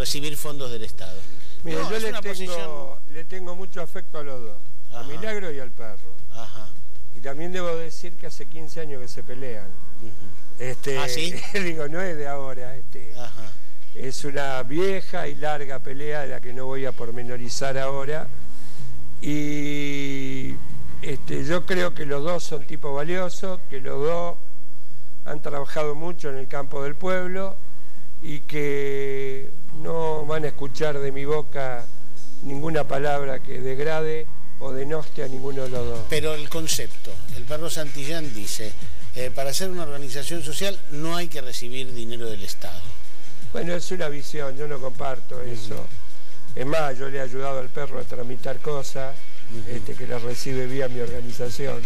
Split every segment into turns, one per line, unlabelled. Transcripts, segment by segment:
recibir fondos del Estado.
Mire,
No,
yo le tengo mucho afecto a los dos, a Milagro y al perro.
Ajá.
Y también debo decir que hace 15 años que se pelean.
¿Ah, sí?
Digo, no es de ahora.
Ajá.
Es una vieja y larga pelea de la que no voy a pormenorizar ahora. Y yo creo que los dos son tipos valiosos, que los dos han trabajado mucho en el campo del pueblo y que no van a escuchar de mi boca ninguna palabra que degrade o denoste a ninguno de los dos.
Pero el concepto, el perro Santillán dice, para ser una organización social no hay que recibir dinero del Estado.
Bueno, es una visión, yo no comparto eso. Es más, yo le he ayudado al perro a tramitar cosas que las recibe vía mi organización.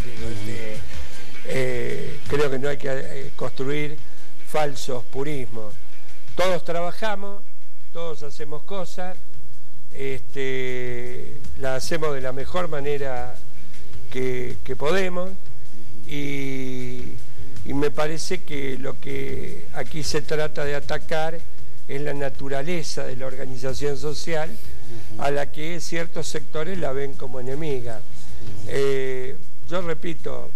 Creo que no hay que construir falsos purismos. Todos trabajamos, todos hacemos cosas, las hacemos de la mejor manera que podemos y me parece que lo que aquí se trata de atacar es la naturaleza de la organización social a la que ciertos sectores la ven como enemiga. Yo repito,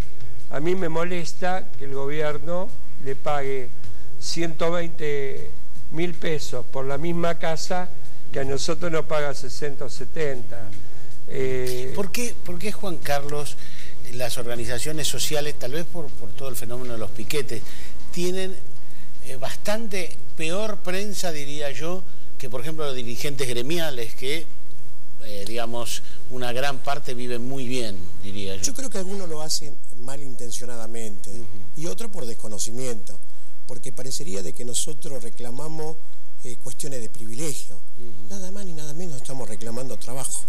a mí me molesta que el gobierno le pague 120.000 pesos por la misma casa que a nosotros nos paga 60 o 70.
¿Por qué, Juan Carlos, las organizaciones sociales, tal vez por todo el fenómeno de los piquetes, tienen bastante peor prensa, diría yo, que por ejemplo los dirigentes gremiales que, digamos, una gran parte viven muy bien, diría yo?
Yo creo que algunos lo hacen malintencionadamente y otros por desconocimiento, porque parecería de que nosotros reclamamos cuestiones de privilegio. Nada más ni nada menos estamos reclamando trabajo.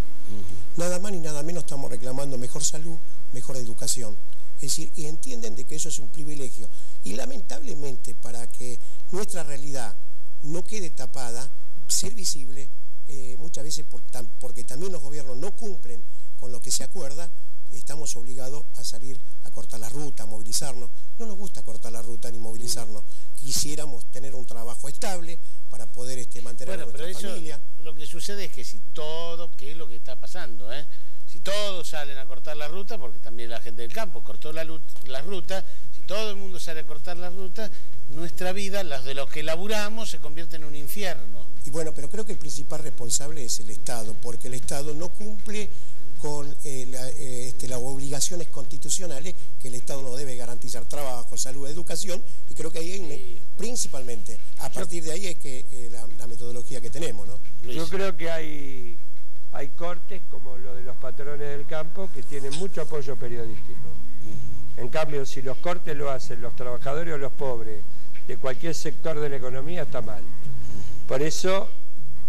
Nada más ni nada menos estamos reclamando mejor salud, mejor educación. Es decir, y entienden de que eso es un privilegio. Y lamentablemente, para que nuestra realidad no quede tapada, ser visible, muchas veces porque también los gobiernos no cumplen con lo que se acuerda, estamos obligados a salir a cortar la ruta, a movilizarnos. No nos gusta cortar la ruta ni movilizarnos. Quisiéramos tener un trabajo estable para poder mantener a nuestra familia.
Lo que sucede es que si todos, que es lo que está pasando, si todos salen a cortar la ruta, porque también la gente del campo cortó la ruta, si todo el mundo sale a cortar la ruta, nuestra vida, las de los que laburamos, se convierte en un infierno.
Y bueno, pero creo que el principal responsable es el Estado, porque el Estado no cumple con las obligaciones constitucionales que el Estado nos debe garantizar: trabajo, salud, educación, y creo que ahí principalmente, a partir de ahí es que la metodología que tenemos, ¿no?
Yo creo que hay cortes como lo de los patrones del campo que tienen mucho apoyo periodístico. En cambio, si los cortes lo hacen los trabajadores o los pobres de cualquier sector de la economía, está mal. Por eso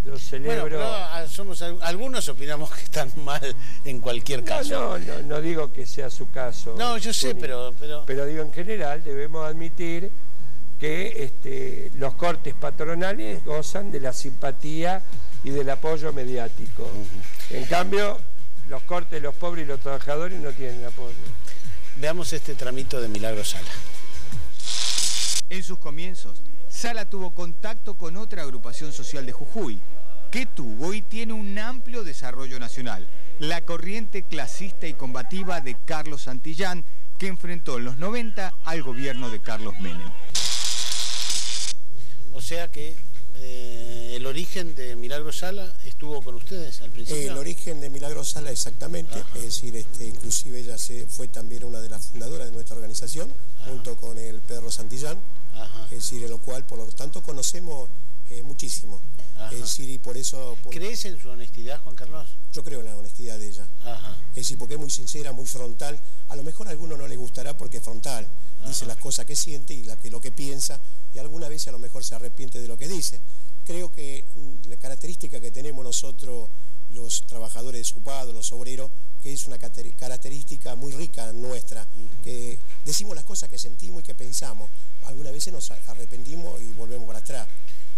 lo celebro.
Bueno, pero algunos opinamos que están mal en cualquier caso.
No digo que sea su caso.
No, yo sé, pero
digo, en general debemos admitir que los cortes patronales gozan de la simpatía y del apoyo mediático. En cambio, los cortes de los pobres y los trabajadores no tienen apoyo.
Veamos este tramito de Milagro Sala.
En sus comienzos, Sala tuvo contacto con otra agrupación social de Jujuy, que tuvo y tiene un amplio desarrollo nacional: la corriente clasista y combativa de Carlos Santillán, que enfrentó en los 90 al gobierno de Carlos Menem.
O sea que el origen de Milagro Sala estuvo con ustedes al principio.
El origen de Milagro Sala, exactamente. Es decir, inclusive ella fue también una de las fundadoras de nuestra organización, junto con el perro Santillán. Es decir, en lo cual, por lo tanto, conocemos muchísimo. Es decir, y por eso...
¿Crees en su honestidad, Juan Carlos?
Yo creo en la honestidad de ella. Es decir, porque es muy sincera, muy frontal. A lo mejor a alguno no le gustará porque es frontal. Dice las cosas que siente y lo que piensa, y alguna vez a lo mejor se arrepiente de lo que dice. Creo que la característica que tenemos nosotros, los trabajadores de Supado, los obreros, que es una característica muy rica nuestra, que decimos las cosas que sentimos y que pensamos. Algunas veces nos arrepentimos y volvemos para atrás.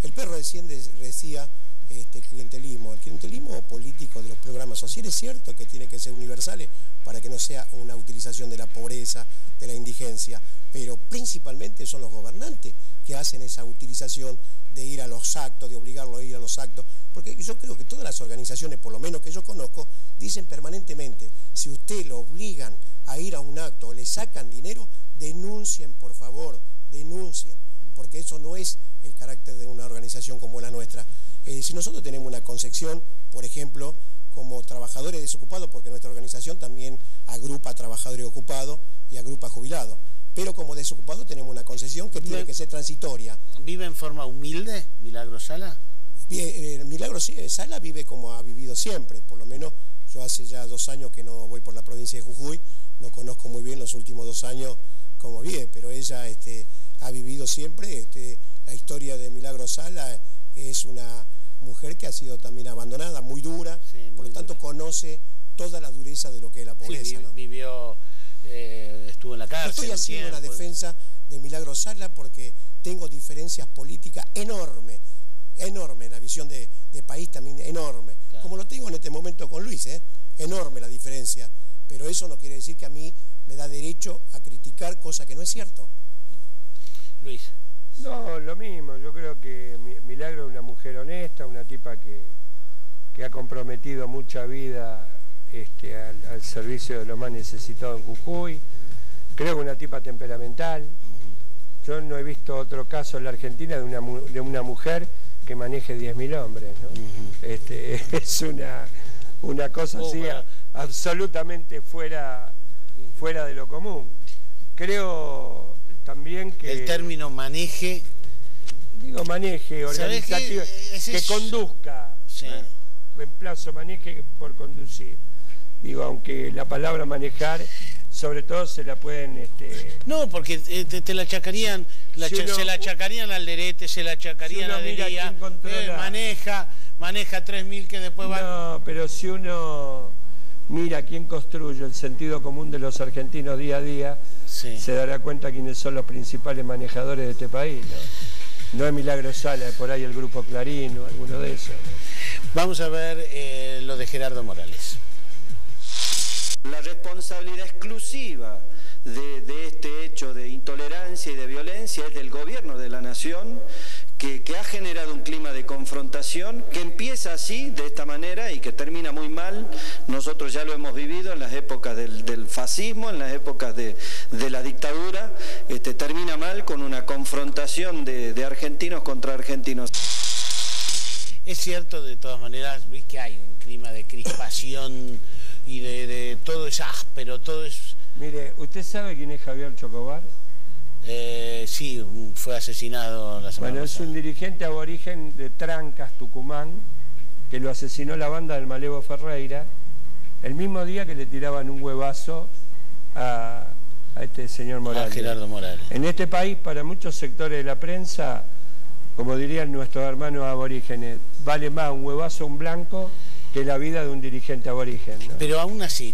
El perro recién decía el clientelismo político de los programas sociales. Es cierto que tiene que ser universales para que no sea una utilización de la pobreza, de la indigencia, pero principalmente son los gobernantes que hacen esa utilización de ir a los actos, de obligarlo a ir a los actos, porque yo creo que todas las organizaciones, por lo menos que yo conozco, dicen permanentemente, si usted lo obligan a ir a un acto o le sacan dinero, denuncien, por favor, denuncien, porque eso no es el carácter de una organización como la nuestra. Si nosotros tenemos una concepción, por ejemplo, como trabajadores desocupados, porque nuestra organización también agrupa a trabajadores ocupados y agrupa a jubilados, pero como desocupados tenemos una concepción que tiene que ser transitoria.
¿Vive en forma humilde Milagro Sala?
Milagro Sala vive como ha vivido siempre, por lo menos yo hace ya 2 años que no voy por la provincia de Jujuy, no conozco muy bien los últimos 2 años cómo vive, pero ella ha vivido siempre. La historia de Milagro Sala es una mujer que ha sido también abandonada, muy dura, sí, por lo tanto conoce toda la dureza de lo que es la pobreza. Sí,
¿no? Vivió, estuvo en la cárcel.
Estoy haciendo una defensa de Milagro Sala porque tengo diferencias políticas enormes, la visión de país también enorme, claro. Como lo tengo en este momento con Luis, enorme la diferencia, pero eso no quiere decir que a mí me da derecho a criticar cosa que no es cierto.
Luis.
No, lo mismo, yo creo que Milagro es una mujer honesta, una tipa que ha comprometido mucha vida al servicio de los más necesitados en Jujuy. Creo que una tipa temperamental. Yo no he visto otro caso en la Argentina de una mujer que maneje 10.000 hombres, ¿no? Es una cosa así absolutamente fuera de lo común. Creo también que...
El término maneje...
Digo maneje, organizativo, que conduzca. Sí. Reemplazo maneje por conducir. Digo, aunque la palabra manejar, sobre todo se la pueden...
No, porque te la achacarían, se la achacarían al Derete, se la achacarían a Delía, maneja 3.000 que después van...
No, pero si uno mira quién construye el sentido común de los argentinos día a día, sí, se dará cuenta quiénes son los principales manejadores de este país, ¿no? No es Milagro Sala, es por ahí el Grupo Clarín o alguno de esos.
Vamos a ver lo de Gerardo Morales.
La responsabilidad exclusiva de este hecho de intolerancia y de violencia es del gobierno de la nación, que ha generado un clima de confrontación que empieza así, de esta manera, y que termina muy mal. Nosotros ya lo hemos vivido en las épocas del fascismo, en las épocas de la dictadura. Termina mal con una confrontación de argentinos contra argentinos.
Es cierto, de todas maneras, Luis, que hay un clima de crispación y de todo es áspero, todo es...
Mire, ¿usted sabe quién es Javier Chocobar?
Sí, fue asesinado la semana pasada.
Es un dirigente aborigen de Trancas, Tucumán, que lo asesinó la banda del Malevo Ferreira el mismo día que le tiraban un huevazo a este señor Morales.
A Gerardo Morales.
En este país, para muchos sectores de la prensa, como dirían nuestros hermanos aborígenes, vale más un huevazo a un blanco que la vida de un dirigente aborigen, ¿no?
Pero aún así,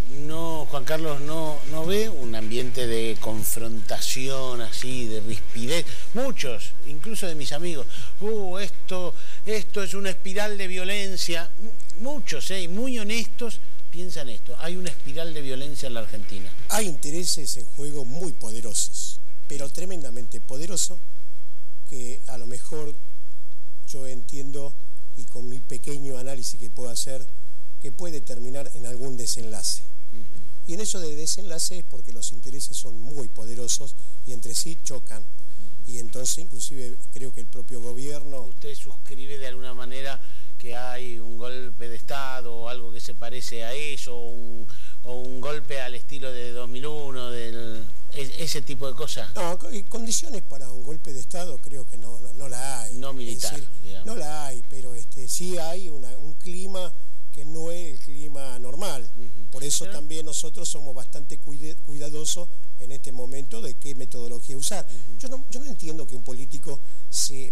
Juan Carlos no ve un ambiente de confrontación así, de rispidez. Muchos, incluso de mis amigos, esto es una espiral de violencia. Muchos, muy honestos, piensan esto. Hay una espiral de violencia en la Argentina.
Hay intereses en juego muy poderosos, pero tremendamente poderosos, que a lo mejor yo entiendo, y con mi pequeño análisis que puedo hacer, que puede terminar en algún desenlace. Y en eso de desenlace es porque los intereses son muy poderosos y entre sí chocan. Y entonces inclusive creo que el propio gobierno...
¿Usted suscribe de alguna manera que hay un golpe de Estado o algo que se parece a eso, o un golpe al estilo de 2001, ese tipo de cosas?
No, condiciones para un golpe de Estado creo que no la hay.
No militar, digamos.
No la hay, pero sí hay un clima que no es el clima normal. Por eso también nosotros somos bastante cuidadosos en este momento de qué metodología usar. Yo no entiendo que un político se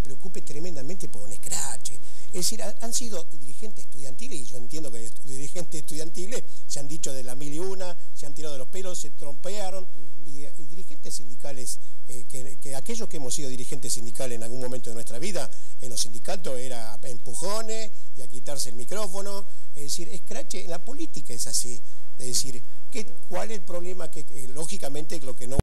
preocupe tremendamente por un escrache. decir, han sido dirigentes estudiantiles, y yo entiendo que dirigentes estudiantiles se han dicho de la mil y una, se han tirado de los pelos, se trompearon, y dirigentes sindicales, que aquellos que hemos sido dirigentes sindicales en algún momento de nuestra vida, en los sindicatos era empujones y a quitarse el micrófono, es decir, escrache, en la política es así, es decir, ¿cuál es el problema? Que lógicamente lo que no